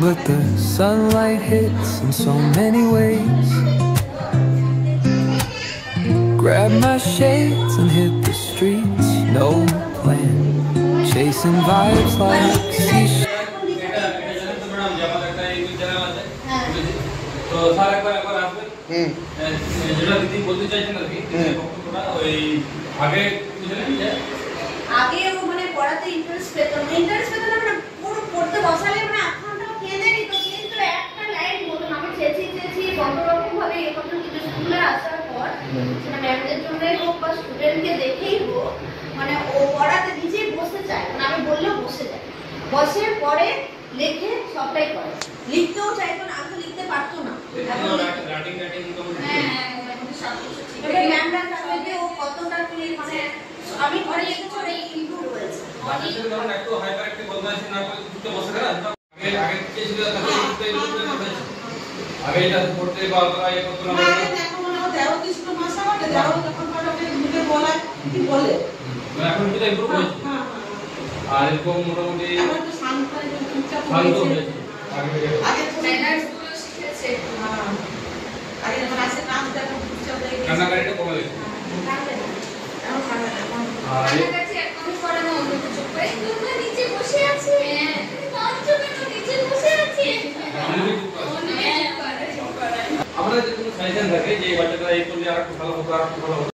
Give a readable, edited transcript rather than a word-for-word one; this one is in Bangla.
but the sunlight hits in so many ways. Grab my shades and hit the streets, no plan, chasing vibes like seashells. আগে ও মানে পড়াতে ইন্টারেস্ট পেত না মানে পুরো পড়তে বসালে মানে আত্মটা কেঁদে নিত, কিন্তু একটা লাইন বলতো আমি চেঁচিয়ে বন্ধ রকম ভাবে এ কথা কিছু স্কুলে আসার পর সেটা ম্যামদের জন্যই হোক বা স্টুডেন্টকে দেখেই হোক, মানে ও পড়াতে নিজেই বসতে চায়, মানে আমি বললেও বসে যায়, বসে পরে লেখে সবটাই করে, লিখতেও চাইতো না, আমি তো লিখতে পারতো না। হ্যাঁ ম্যামরা থাকলে ও কতটা মানে আমি ঘরে লিখেছি ওরা ইমপ্রুভ হয়েছে। একটু হাইপার অ্যাক্টিভ বদমাইশি না করে চুপচাপ বসে থাকা, আগে কি ছিল আগে এটা পড়তে বা ইয়ে করতে না, এখন মনে হয় দেওয়া কিছু মাস আমাকে দেওয়া যখন পড়াতে মুখে বলায় কি বলে, এখন কি ইমপ্রুভ হয়েছে। আর এরকম মোটামুটি আমার তো শান্ত চুপচাপ হয়েছে, আগে ম্যানার্স গুলো শিখেছে। হ্যাঁ আগে যখন আসে নাচ দেখো চুপচাপ দেখে কান্নাকাটিটা কমে গেছে। আমরা যে কোনো সাজেশন থাকে যে বাচ্চাটা এই করলে আর একটু ভালো হতো, আর একটু ভালো হতো।